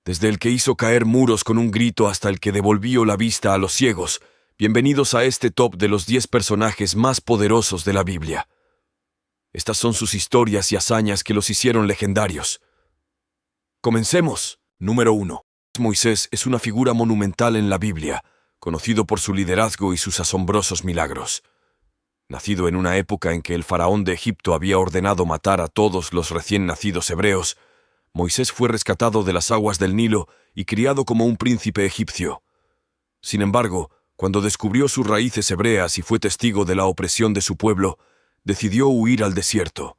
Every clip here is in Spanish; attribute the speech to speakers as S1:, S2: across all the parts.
S1: Desde el que hizo caer muros con un grito hasta el que devolvió la vista a los ciegos. Bienvenidos a este top de los 10 personajes más poderosos de la Biblia. Estas son sus historias y hazañas que los hicieron legendarios. Comencemos. Número 1. Moisés es una figura monumental en la Biblia, conocido por su liderazgo y sus asombrosos milagros. Nacido en una época en que el faraón de Egipto había ordenado matar a todos los recién nacidos hebreos, Moisés fue rescatado de las aguas del Nilo y criado como un príncipe egipcio. Sin embargo, cuando descubrió sus raíces hebreas y fue testigo de la opresión de su pueblo, decidió huir al desierto.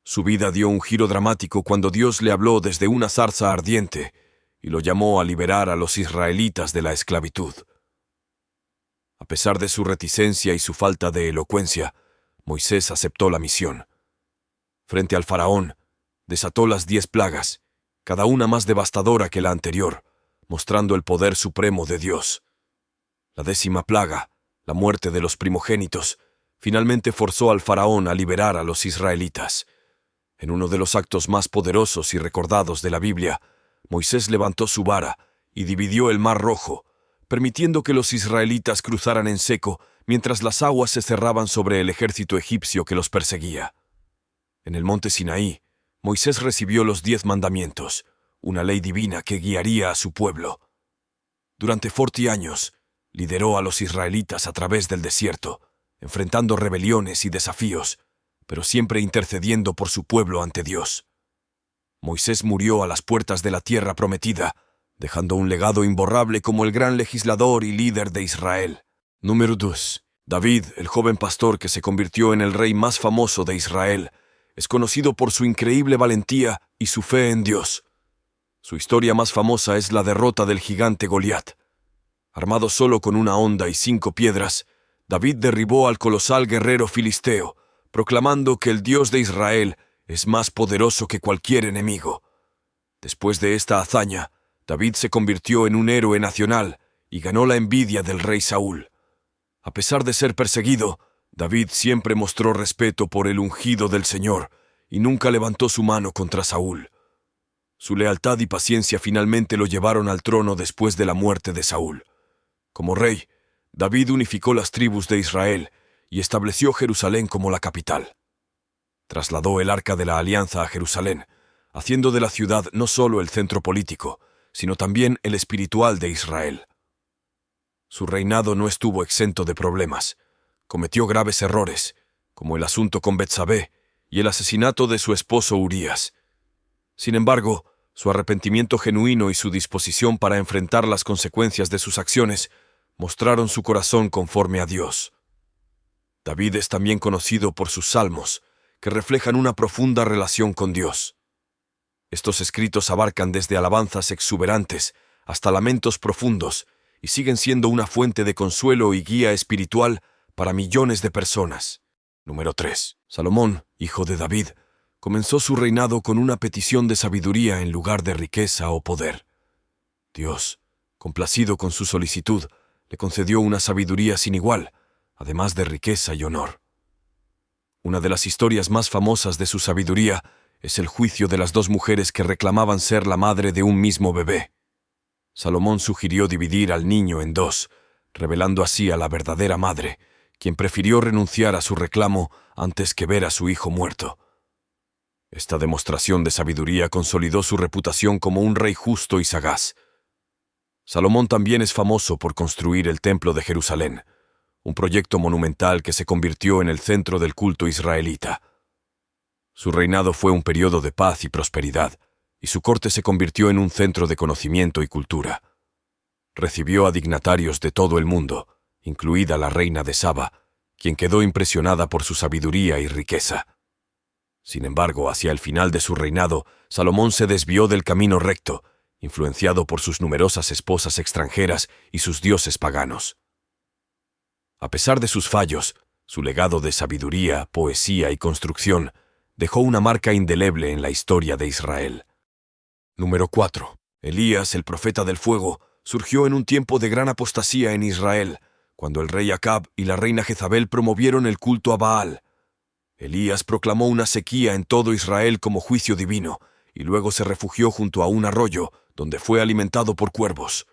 S1: Su vida dio un giro dramático cuando Dios le habló desde una zarza ardiente y lo llamó a liberar a los israelitas de la esclavitud. A pesar de su reticencia y su falta de elocuencia, Moisés aceptó la misión. Frente al faraón, desató las 10 plagas, cada una más devastadora que la anterior, mostrando el poder supremo de Dios. La 10ª plaga, la muerte de los primogénitos, finalmente forzó al faraón a liberar a los israelitas. En uno de los actos más poderosos y recordados de la Biblia, Moisés levantó su vara y dividió el Mar Rojo, permitiendo que los israelitas cruzaran en seco mientras las aguas se cerraban sobre el ejército egipcio que los perseguía. En el monte Sinaí, Moisés recibió los 10 mandamientos, una ley divina que guiaría a su pueblo. Durante 40 años, lideró a los israelitas a través del desierto, enfrentando rebeliones y desafíos, pero siempre intercediendo por su pueblo ante Dios. Moisés murió a las puertas de la tierra prometida, dejando un legado imborrable como el gran legislador y líder de Israel. Número 2. David, el joven pastor que se convirtió en el rey más famoso de Israel, es conocido por su increíble valentía y su fe en Dios. Su historia más famosa es la derrota del gigante Goliat. Armado solo con una honda y 5 piedras, David derribó al colosal guerrero filisteo, proclamando que el Dios de Israel es más poderoso que cualquier enemigo. Después de esta hazaña, David se convirtió en un héroe nacional y ganó la envidia del rey Saúl. A pesar de ser perseguido, David siempre mostró respeto por el ungido del Señor y nunca levantó su mano contra Saúl. Su lealtad y paciencia finalmente lo llevaron al trono después de la muerte de Saúl. Como rey, David unificó las tribus de Israel y estableció Jerusalén como la capital. Trasladó el Arca de la Alianza a Jerusalén, haciendo de la ciudad no solo el centro político, sino también el espiritual de Israel. Su reinado no estuvo exento de problemas. Cometió graves errores, como el asunto con Betsabé y el asesinato de su esposo Urías. Sin embargo, su arrepentimiento genuino y su disposición para enfrentar las consecuencias de sus acciones mostraron su corazón conforme a Dios. David es también conocido por sus salmos, que reflejan una profunda relación con Dios. Estos escritos abarcan desde alabanzas exuberantes hasta lamentos profundos y siguen siendo una fuente de consuelo y guía espiritual para millones de personas. Número 3. Salomón, hijo de David, comenzó su reinado con una petición de sabiduría en lugar de riqueza o poder. Dios, complacido con su solicitud, le concedió una sabiduría sin igual, además de riqueza y honor. Una de las historias más famosas de su sabiduría es el juicio de las 2 mujeres que reclamaban ser la madre de un mismo bebé. Salomón sugirió dividir al niño en 2, revelando así a la verdadera madre, quien prefirió renunciar a su reclamo antes que ver a su hijo muerto. Esta demostración de sabiduría consolidó su reputación como un rey justo y sagaz. Salomón también es famoso por construir el Templo de Jerusalén, un proyecto monumental que se convirtió en el centro del culto israelita. Su reinado fue un periodo de paz y prosperidad, y su corte se convirtió en un centro de conocimiento y cultura. Recibió a dignatarios de todo el mundo, incluida la reina de Saba, quien quedó impresionada por su sabiduría y riqueza. Sin embargo, hacia el final de su reinado, Salomón se desvió del camino recto, influenciado por sus numerosas esposas extranjeras y sus dioses paganos. A pesar de sus fallos, su legado de sabiduría, poesía y construcción dejó una marca indeleble en la historia de Israel. Número 4. Elías, el profeta del fuego, surgió en un tiempo de gran apostasía en Israel, cuando el rey Acab y la reina Jezabel promovieron el culto a Baal. Elías proclamó una sequía en todo Israel como juicio divino, y luego se refugió junto a un arroyo, donde fue alimentado por cuervos.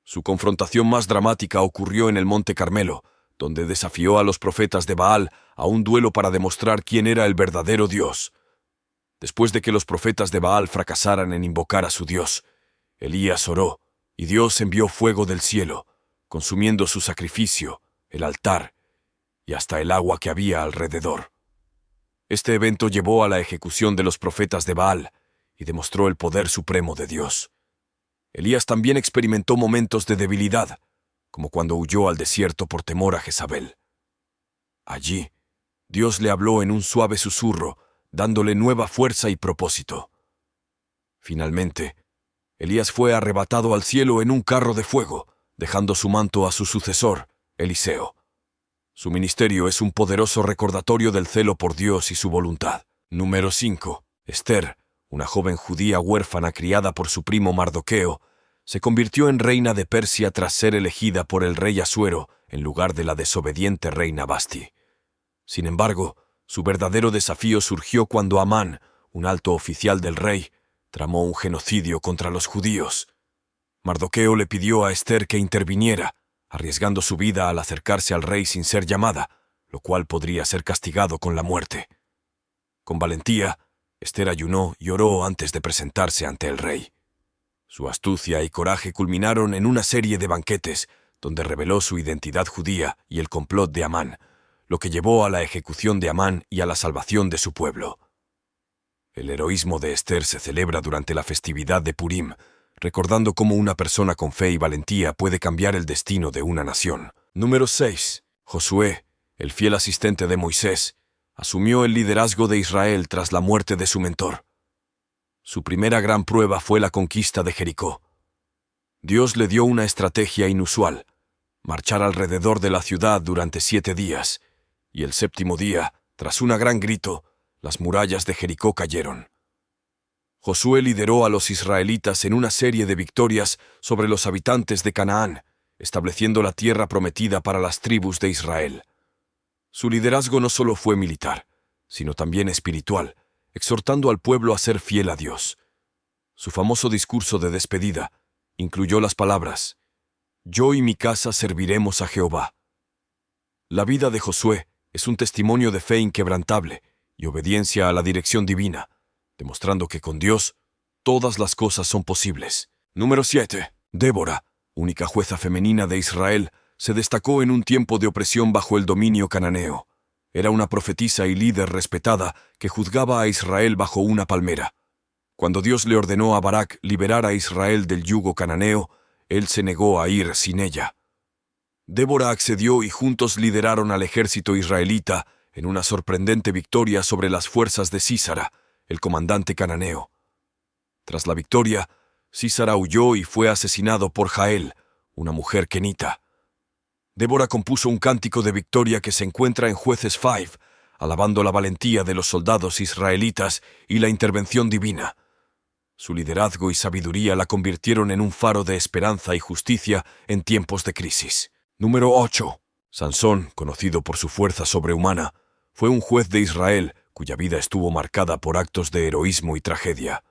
S1: Su confrontación más dramática ocurrió en el Monte Carmelo, donde desafió a los profetas de Baal a un duelo para demostrar quién era el verdadero Dios. Después de que los profetas de Baal fracasaran en invocar a su Dios, Elías oró, y Dios envió fuego del cielo, consumiendo su sacrificio, el altar y hasta el agua que había alrededor. Este evento llevó a la ejecución de los profetas de Baal y demostró el poder supremo de Dios. Elías también experimentó momentos de debilidad, como cuando huyó al desierto por temor a Jezabel. Allí, Dios le habló en un suave susurro, dándole nueva fuerza y propósito. Finalmente, Elías fue arrebatado al cielo en un carro de fuego, dejando su manto a su sucesor, Eliseo. Su ministerio es un poderoso recordatorio del celo por Dios y su voluntad. Número 5. Esther, una joven judía huérfana criada por su primo Mardoqueo, se convirtió en reina de Persia tras ser elegida por el rey Asuero en lugar de la desobediente reina Vasti. Sin embargo, su verdadero desafío surgió cuando Amán, un alto oficial del rey, tramó un genocidio contra los judíos. Mardoqueo le pidió a Esther que interviniera, arriesgando su vida al acercarse al rey sin ser llamada, lo cual podría ser castigado con la muerte. Con valentía, Esther ayunó y oró antes de presentarse ante el rey. Su astucia y coraje culminaron en una serie de banquetes, donde reveló su identidad judía y el complot de Amán, lo que llevó a la ejecución de Amán y a la salvación de su pueblo. El heroísmo de Esther se celebra durante la festividad de Purim, recordando cómo una persona con fe y valentía puede cambiar el destino de una nación. Número 6. Josué, el fiel asistente de Moisés, asumió el liderazgo de Israel tras la muerte de su mentor. Su primera gran prueba fue la conquista de Jericó. Dios le dio una estrategia inusual: marchar alrededor de la ciudad durante 7 días, y el 7º día, tras un gran grito, las murallas de Jericó cayeron. Josué lideró a los israelitas en una serie de victorias sobre los habitantes de Canaán, estableciendo la tierra prometida para las tribus de Israel. Su liderazgo no solo fue militar, sino también espiritual, exhortando al pueblo a ser fiel a Dios. Su famoso discurso de despedida incluyó las palabras: «Yo y mi casa serviremos a Jehová». La vida de Josué es un testimonio de fe inquebrantable y obediencia a la dirección divina, demostrando que con Dios todas las cosas son posibles. Número 7. Débora, única jueza femenina de Israel, se destacó en un tiempo de opresión bajo el dominio cananeo. Era una profetisa y líder respetada que juzgaba a Israel bajo una palmera. Cuando Dios le ordenó a Barak liberar a Israel del yugo cananeo, él se negó a ir sin ella. Débora accedió y juntos lideraron al ejército israelita en una sorprendente victoria sobre las fuerzas de Sísara, el comandante cananeo. Tras la victoria, Sísara huyó y fue asesinado por Jael, una mujer kenita. Débora compuso un cántico de victoria que se encuentra en Jueces 5, alabando la valentía de los soldados israelitas y la intervención divina. Su liderazgo y sabiduría la convirtieron en un faro de esperanza y justicia en tiempos de crisis. Número 8. Sansón, conocido por su fuerza sobrehumana, fue un juez de Israel cuya vida estuvo marcada por actos de heroísmo y tragedia.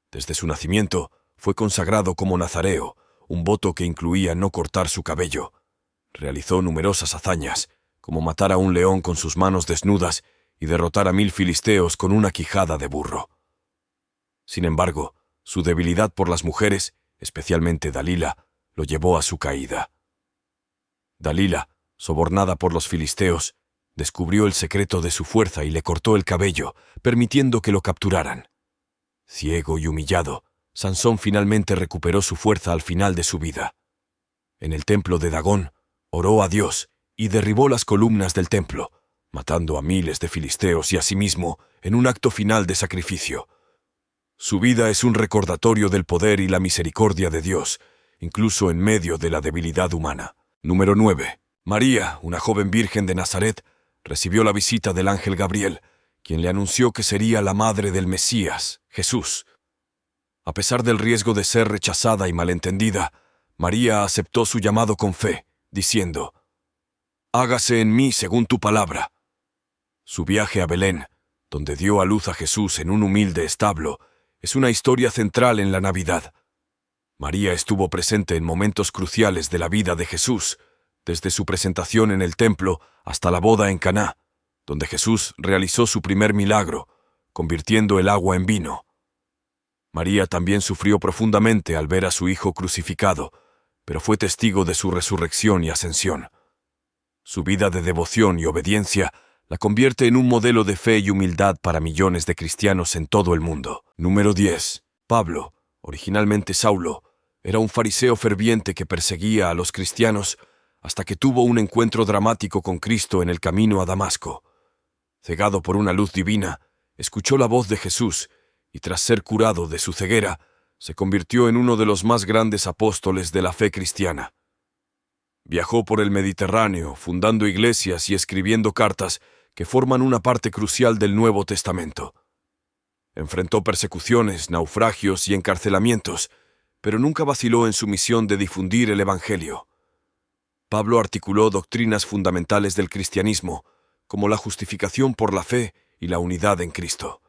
S1: Desde su nacimiento, fue consagrado como nazareo, un voto que incluía no cortar su cabello. Realizó numerosas hazañas, como matar a un león con sus manos desnudas y derrotar a 1000 filisteos con una quijada de burro. Sin embargo, su debilidad por las mujeres, especialmente Dalila, lo llevó a su caída. Dalila, sobornada por los filisteos, descubrió el secreto de su fuerza y le cortó el cabello, permitiendo que lo capturaran. Ciego y humillado, Sansón finalmente recuperó su fuerza al final de su vida. En el templo de Dagón, oró a Dios y derribó las columnas del templo, matando a miles de filisteos y a sí mismo en un acto final de sacrificio. Su vida es un recordatorio del poder y la misericordia de Dios, incluso en medio de la debilidad humana. Número 9. María, una joven virgen de Nazaret, recibió la visita del ángel Gabriel, quien le anunció que sería la madre del Mesías, Jesús. A pesar del riesgo de ser rechazada y malentendida, María aceptó su llamado con fe, diciendo: «Hágase en mí según tu palabra». Su viaje a Belén, donde dio a luz a Jesús en un humilde establo, es una historia central en la Navidad. María estuvo presente en momentos cruciales de la vida de Jesús, desde su presentación en el templo hasta la boda en Caná, donde Jesús realizó su primer milagro, convirtiendo el agua en vino. María también sufrió profundamente al ver a su hijo crucificado, pero fue testigo de su resurrección y ascensión. Su vida de devoción y obediencia la convierte en un modelo de fe y humildad para millones de cristianos en todo el mundo. Número 10. Pablo, originalmente Saulo, era un fariseo ferviente que perseguía a los cristianos hasta que tuvo un encuentro dramático con Cristo en el camino a Damasco. Cegado por una luz divina, escuchó la voz de Jesús y tras ser curado de su ceguera, se convirtió en uno de los más grandes apóstoles de la fe cristiana. Viajó por el Mediterráneo, fundando iglesias y escribiendo cartas que forman una parte crucial del Nuevo Testamento. Enfrentó persecuciones, naufragios y encarcelamientos, pero nunca vaciló en su misión de difundir el Evangelio. Pablo articuló doctrinas fundamentales del cristianismo, como la justificación por la fe y la unidad en Cristo.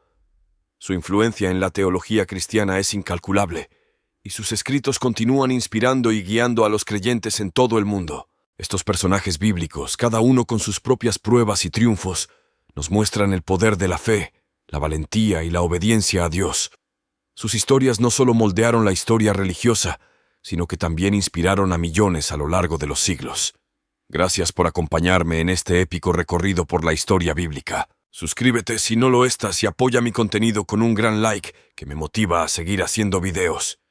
S1: Su influencia en la teología cristiana es incalculable, y sus escritos continúan inspirando y guiando a los creyentes en todo el mundo. Estos personajes bíblicos, cada uno con sus propias pruebas y triunfos, nos muestran el poder de la fe, la valentía y la obediencia a Dios. Sus historias no solo moldearon la historia religiosa, sino que también inspiraron a millones a lo largo de los siglos. Gracias por acompañarme en este épico recorrido por la historia bíblica. Suscríbete si no lo estás y apoya mi contenido con un gran like que me motiva a seguir haciendo videos.